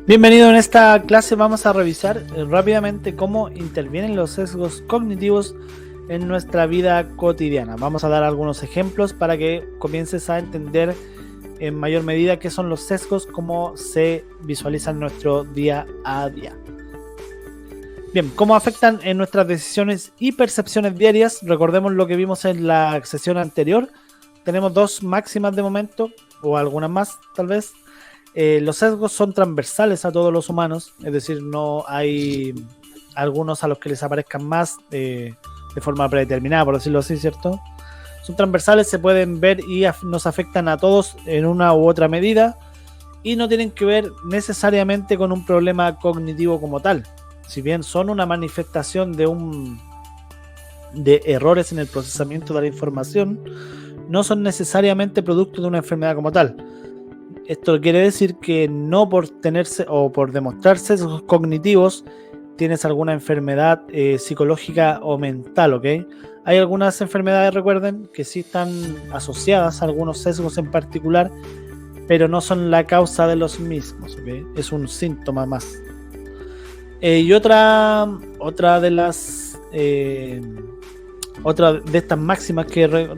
Bienvenido. En esta clase vamos a revisar rápidamente cómo intervienen los sesgos cognitivos en nuestra vida cotidiana. Vamos a dar algunos ejemplos para que comiences a entender en mayor medida qué son los sesgos, cómo se visualizan en nuestro día a día. Bien, ¿cómo afectan en nuestras decisiones y percepciones diarias? Recordemos lo que vimos en la sesión anterior. Tenemos dos máximas de momento, o algunas más tal vez. Los sesgos son transversales a todos los humanos, es decir, no hay algunos a los que les aparezcan más de forma predeterminada, por decirlo así, ¿cierto? Son transversales, se pueden ver y nos afectan a todos en una u otra medida y no tienen que ver necesariamente con un problema cognitivo como tal. Si bien son una manifestación de errores en el procesamiento de la información, no son necesariamente producto de una enfermedad como tal. Esto quiere decir que no por tenerse o por demostrar sesgos cognitivos tienes alguna enfermedad psicológica o mental, ¿ok? Hay algunas enfermedades, recuerden, que sí están asociadas a algunos sesgos en particular, pero no son la causa de los mismos, ¿ok? Es un síntoma más. Y otra de estas máximas que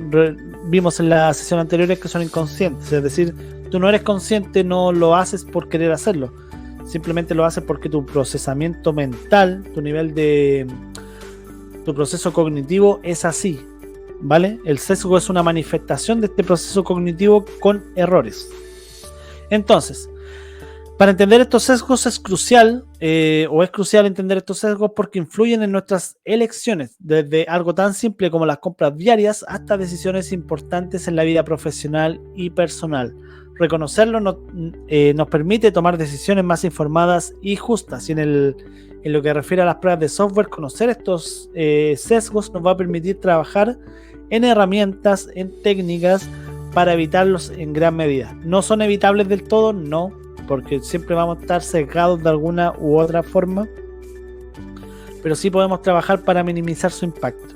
vimos en la sesión anterior es que son inconscientes, es decir, tú no eres consciente, no lo haces por querer hacerlo, simplemente lo haces porque tu procesamiento mental, tu proceso cognitivo es así, ¿vale? El sesgo es una manifestación de este proceso cognitivo con errores. Entonces, para entender estos sesgos es crucial entender estos sesgos porque influyen en nuestras elecciones, desde algo tan simple como las compras diarias hasta decisiones importantes en la vida profesional y personal. Reconocerlo nos permite tomar decisiones más informadas y justas, y en lo que refiere a las pruebas de software, conocer estos sesgos nos va a permitir trabajar en herramientas, en técnicas para evitarlos en gran medida. No son evitables del todo, no, porque siempre vamos a estar sesgados de alguna u otra forma, pero sí podemos trabajar para minimizar su impacto.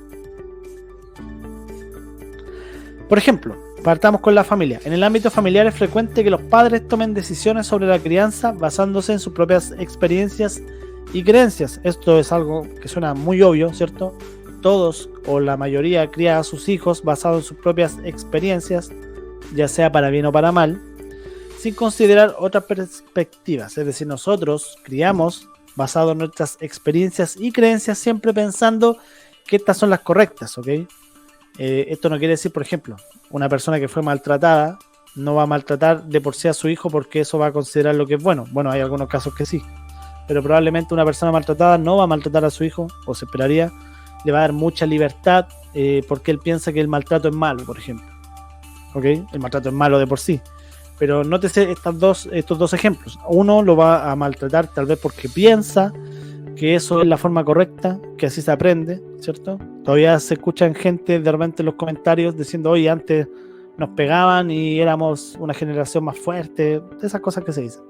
Por ejemplo, partamos con la familia. En el ámbito familiar es frecuente que los padres tomen decisiones sobre la crianza basándose en sus propias experiencias y creencias. Esto es algo que suena muy obvio, ¿cierto? Todos o la mayoría cría a sus hijos basados en sus propias experiencias, ya sea para bien o para mal, sin considerar otras perspectivas. Es decir, nosotros criamos basado en nuestras experiencias y creencias, siempre pensando que estas son las correctas, ¿ok? Esto no quiere decir, por ejemplo, una persona que fue maltratada no va a maltratar de por sí a su hijo porque eso va a considerar lo que es bueno. Bueno, hay algunos casos que sí, pero probablemente una persona maltratada no va a maltratar a su hijo, o se esperaría, le va a dar mucha libertad porque él piensa que el maltrato es malo, por ejemplo. ¿Ok? El maltrato es malo de por sí. Pero nótese estos dos ejemplos. Uno lo va a maltratar tal vez porque piensa que eso es la forma correcta, que así se aprende, ¿cierto? Todavía se escuchan gente de repente en los comentarios diciendo, oye, antes nos pegaban y éramos una generación más fuerte, esas cosas que se dicen.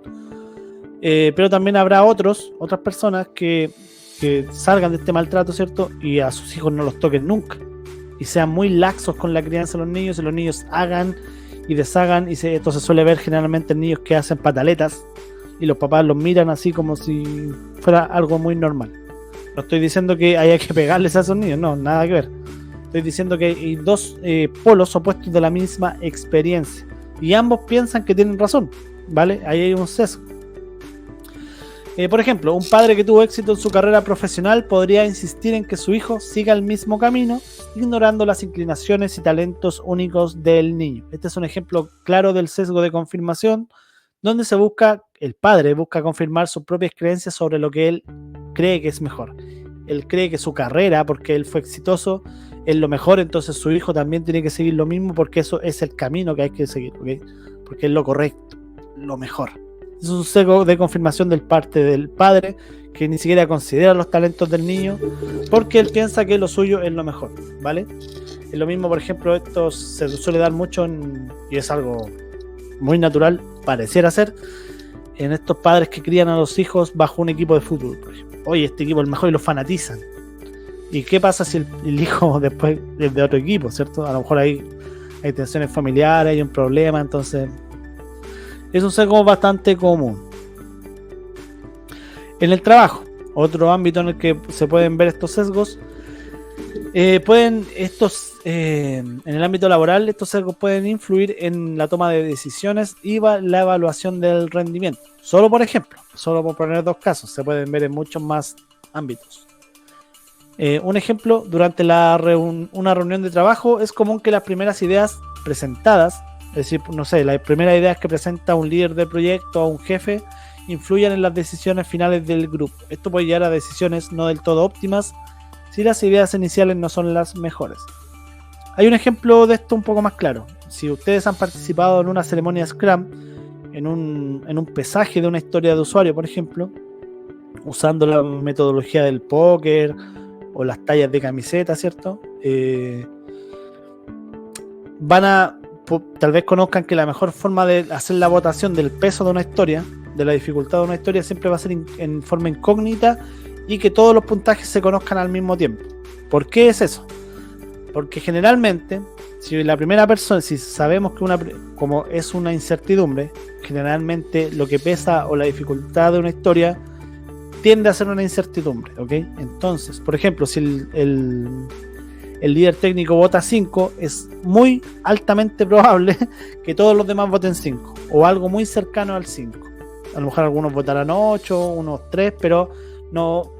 Pero también habrá otras personas que salgan de este maltrato, ¿cierto? Y a sus hijos no los toquen nunca. Y sean muy laxos con la crianza de los niños, y los niños hagan y deshagan, y esto se suele ver generalmente en niños que hacen pataletas y los papás los miran así como si fuera algo muy normal. No estoy diciendo que haya que pegarles a esos niños, no, nada que ver. Estoy diciendo que hay dos polos opuestos de la misma experiencia y ambos piensan que tienen razón, ¿vale? Ahí hay un sesgo. Por ejemplo, un padre que tuvo éxito en su carrera profesional podría insistir en que su hijo siga el mismo camino, ignorando las inclinaciones y talentos únicos del niño. Este es un ejemplo claro del sesgo de confirmación, donde el padre busca confirmar sus propias creencias sobre lo que él cree que es mejor. Él cree que su carrera, porque él fue exitoso, es lo mejor, entonces su hijo también tiene que seguir lo mismo porque eso es el camino que hay que seguir, ¿okay? Porque es lo correcto, lo mejor. Es un sesgo de confirmación del parte del padre que ni siquiera considera los talentos del niño porque él piensa que lo suyo es lo mejor, ¿vale? Es lo mismo, por ejemplo, esto se suele dar mucho y es algo muy natural, pareciera ser, en estos padres que crían a los hijos bajo un equipo de fútbol, por ejemplo. Oye, este equipo es el mejor, y lo fanatizan. ¿Y qué pasa si el hijo después es de otro equipo, ¿cierto? A lo mejor hay tensiones familiares, hay un problema, entonces es un sesgo bastante común. En el trabajo, otro ámbito en el que se pueden ver estos sesgos, en el ámbito laboral, estos sesgos pueden influir en la toma de decisiones y la evaluación del rendimiento. Solo por ejemplo, solo por poner 2 casos, se pueden ver en muchos más ámbitos. Un ejemplo, durante una reunión de trabajo es común que las primeras ideas presentadas, es decir, no sé, las primeras ideas que presenta un líder de proyecto o un jefe, influyan en las decisiones finales del grupo. Esto puede llevar a decisiones no del todo óptimas si las ideas iniciales no son las mejores. Hay un ejemplo de esto un poco más claro. Si ustedes han participado en una ceremonia Scrum, en un pesaje de una historia de usuario, por ejemplo, usando la metodología del póker o las tallas de camiseta, ¿cierto? Tal vez conozcan que la mejor forma de hacer la votación del peso de una historia, de la dificultad de una historia, siempre va a ser en forma incógnita y que todos los puntajes se conozcan al mismo tiempo. ¿Por qué es eso? Porque generalmente, si la primera persona, si sabemos que como es una incertidumbre, generalmente lo que pesa o la dificultad de una historia tiende a ser una incertidumbre, ¿ok? Entonces, por ejemplo, si el líder técnico vota 5, es muy altamente probable que todos los demás voten 5, o algo muy cercano al 5. A lo mejor algunos votarán 8, unos 3, pero no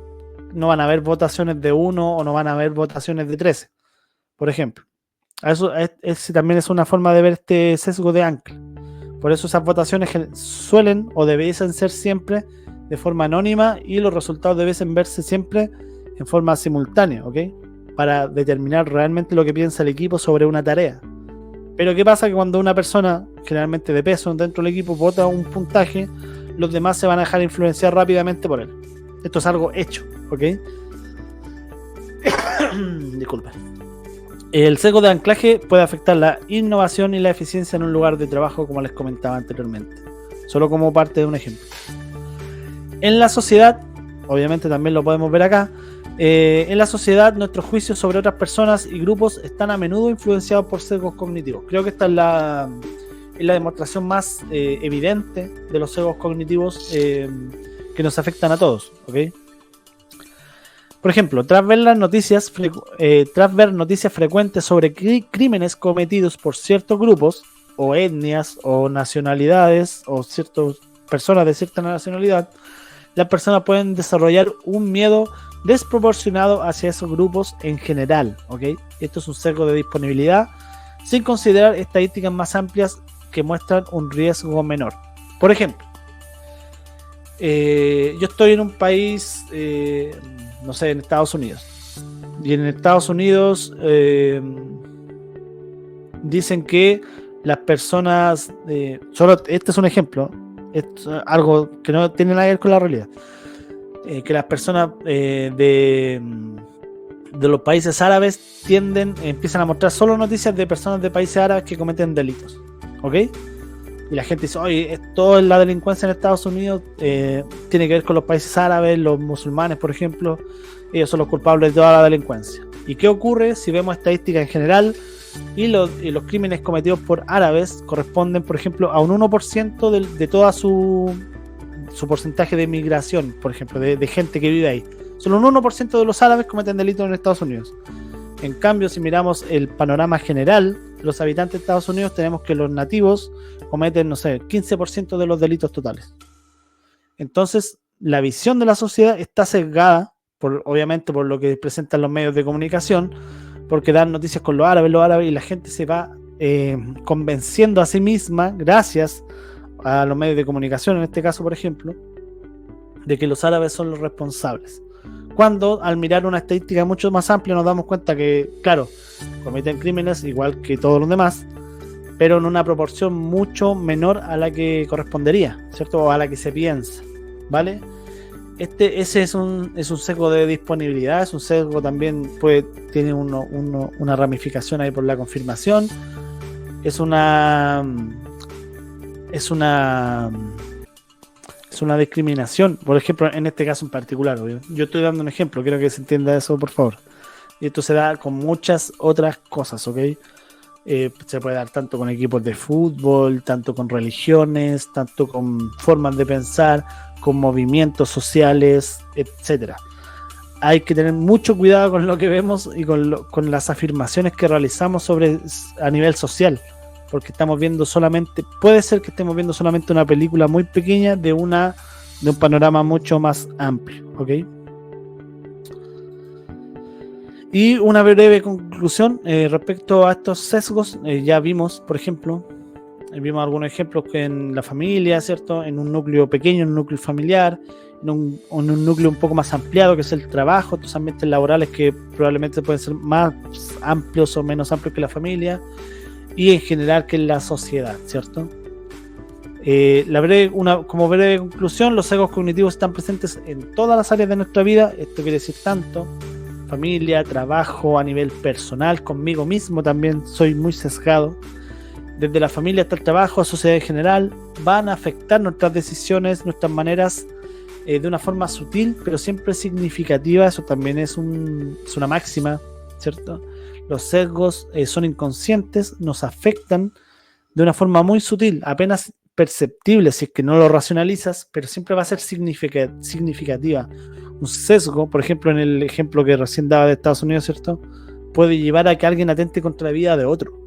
van a haber votaciones de 1 o no van a haber votaciones de 13, por ejemplo. Eso también es una forma de ver este sesgo de ancla. Por eso esas votaciones suelen o debiesen ser siempre de forma anónima y los resultados debiesen verse siempre en forma simultánea, ¿ok? Para determinar realmente lo que piensa el equipo sobre una tarea. Pero ¿qué pasa? Que cuando una persona, generalmente de peso dentro del equipo, vota un puntaje, los demás se van a dejar influenciar rápidamente por él. Esto es algo hecho, ¿ok? Disculpa. El sesgo de anclaje puede afectar la innovación y la eficiencia en un lugar de trabajo, como les comentaba anteriormente. Solo como parte de un ejemplo. En la sociedad, obviamente también lo podemos ver acá, en la sociedad nuestros juicios sobre otras personas y grupos están a menudo influenciados por sesgos cognitivos. Creo que esta es la demostración más evidente de los sesgos cognitivos que nos afectan a todos, ¿ok? Por ejemplo, tras ver noticias frecuentes sobre crímenes cometidos por ciertos grupos o etnias o nacionalidades o ciertas personas de cierta nacionalidad, las personas pueden desarrollar un miedo desproporcionado hacia esos grupos en general, ¿ok? Esto es un sesgo de disponibilidad sin considerar estadísticas más amplias que muestran un riesgo menor. Por ejemplo, yo estoy en un país, no sé, en Estados Unidos, y en Estados Unidos dicen que las personas, solo este es un ejemplo, es algo que no tiene nada que ver con la realidad, que las personas de los países árabes empiezan a mostrar solo noticias de personas de países árabes que cometen delitos, ¿ok? Y la gente dice, oye, toda la delincuencia en Estados Unidos tiene que ver con los países árabes, los musulmanes, por ejemplo, ellos son los culpables de toda la delincuencia. ¿Y qué ocurre si vemos estadísticas en general? Y los crímenes cometidos por árabes corresponden, por ejemplo, a un 1% de toda su porcentaje de migración, por ejemplo, de gente que vive ahí. Solo un 1% de los árabes cometen delitos en Estados Unidos. En cambio, si miramos el panorama general, los habitantes de Estados Unidos, tenemos que los nativos cometen, no sé, 15% de los delitos totales. Entonces, la visión de la sociedad está sesgada, obviamente por lo que presentan los medios de comunicación, porque dan noticias con los árabes, y la gente se va convenciendo a sí misma, gracias a los medios de comunicación, en este caso, por ejemplo, de que los árabes son los responsables. Cuando al mirar una estadística mucho más amplia nos damos cuenta que, claro, cometen crímenes igual que todos los demás, pero en una proporción mucho menor a la que correspondería, ¿cierto? O a la que se piensa, ¿vale? Ese es un sesgo de disponibilidad, es un sesgo también, tiene una ramificación ahí por la confirmación, es una discriminación, por ejemplo, en este caso en particular. Yo estoy dando un ejemplo, quiero que se entienda eso, por favor. Y esto se da con muchas otras cosas, ¿ok? Se puede dar tanto con equipos de fútbol, tanto con religiones, tanto con formas de pensar, con movimientos sociales, etcétera. Hay que tener mucho cuidado con lo que vemos y con las afirmaciones que realizamos a nivel social, porque puede ser que estemos viendo solamente una película muy pequeña de un panorama mucho más amplio, ¿ok? Y una breve conclusión respecto a estos sesgos. Ya vimos, por ejemplo, algunos ejemplos que en la familia, ¿cierto? En un núcleo pequeño, en un núcleo familiar, en un núcleo un poco más ampliado, que es el trabajo, estos ambientes laborales que probablemente pueden ser más amplios o menos amplios que la familia, y en general que en la sociedad, ¿cierto? Como breve conclusión, los sesgos cognitivos están presentes en todas las áreas de nuestra vida. Esto quiere decir tanto familia, trabajo, a nivel personal, conmigo mismo también soy muy sesgado. Desde la familia hasta el trabajo, a sociedad en general, van a afectar nuestras decisiones, nuestras maneras, de una forma sutil, pero siempre significativa. Eso también es una máxima, ¿cierto? Los sesgos son inconscientes, nos afectan de una forma muy sutil, apenas perceptible si es que no lo racionalizas, pero siempre va a ser significativa. Un sesgo, por ejemplo, en el ejemplo que recién daba de Estados Unidos, ¿cierto? Puede llevar a que alguien atente contra la vida de otro.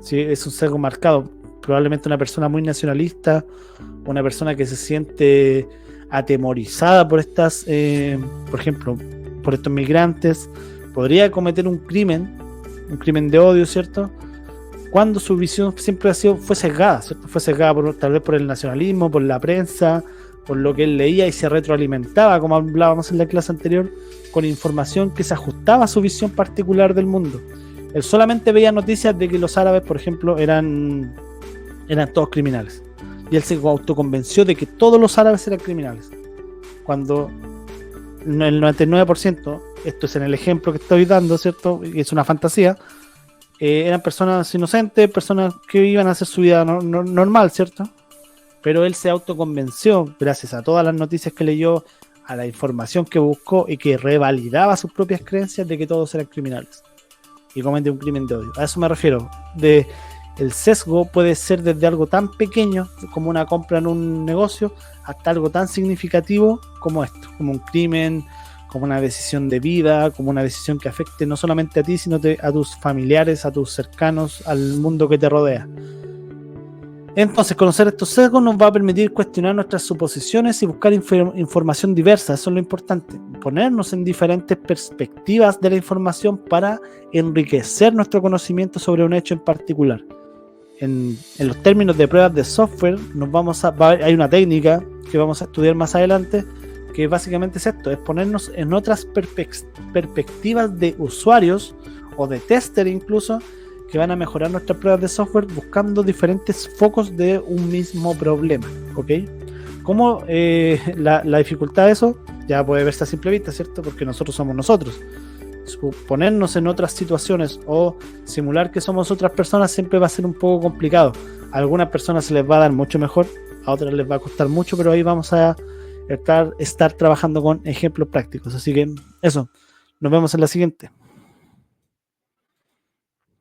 ¿Sí? Es un sesgo marcado. Probablemente una persona muy nacionalista, una persona que se siente atemorizada por por ejemplo, por estos migrantes, podría cometer un crimen de odio, ¿cierto? Cuando su visión siempre fue sesgada, ¿cierto? Fue sesgada tal vez por el nacionalismo, por la prensa, por lo que él leía y se retroalimentaba, como hablábamos en la clase anterior, con información que se ajustaba a su visión particular del mundo. Él solamente veía noticias de que los árabes, por ejemplo, eran todos criminales. Y él se autoconvenció de que todos los árabes eran criminales. Cuando el 99%, esto es en el ejemplo que estoy dando, ¿cierto? Es una fantasía, eran personas inocentes, personas que iban a hacer su vida normal, ¿cierto? Pero él se autoconvenció, gracias a todas las noticias que leyó, a la información que buscó y que revalidaba sus propias creencias de que todos eran criminales y comete un crimen de odio. A eso me refiero. El sesgo puede ser desde algo tan pequeño como una compra en un negocio hasta algo tan significativo como esto, como un crimen, como una decisión de vida, como una decisión que afecte no solamente a ti, sino a tus familiares, a tus cercanos, al mundo que te rodea. Entonces, conocer estos sesgos nos va a permitir cuestionar nuestras suposiciones y buscar información diversa. Eso es lo importante, ponernos en diferentes perspectivas de la información para enriquecer nuestro conocimiento sobre un hecho en particular. En los términos de pruebas de software, hay una técnica que vamos a estudiar más adelante, que básicamente es esto, es ponernos en otras perspectivas de usuarios o de tester incluso, que van a mejorar nuestras pruebas de software buscando diferentes focos de un mismo problema, ¿ok? ¿Cómo la dificultad de eso? Ya puede verse a simple vista, ¿cierto? Porque nosotros somos nosotros. Ponernos en otras situaciones o simular que somos otras personas siempre va a ser un poco complicado. A algunas personas se les va a dar mucho mejor, a otras les va a costar mucho, pero ahí vamos a estar trabajando con ejemplos prácticos. Así que eso, nos vemos en la siguiente.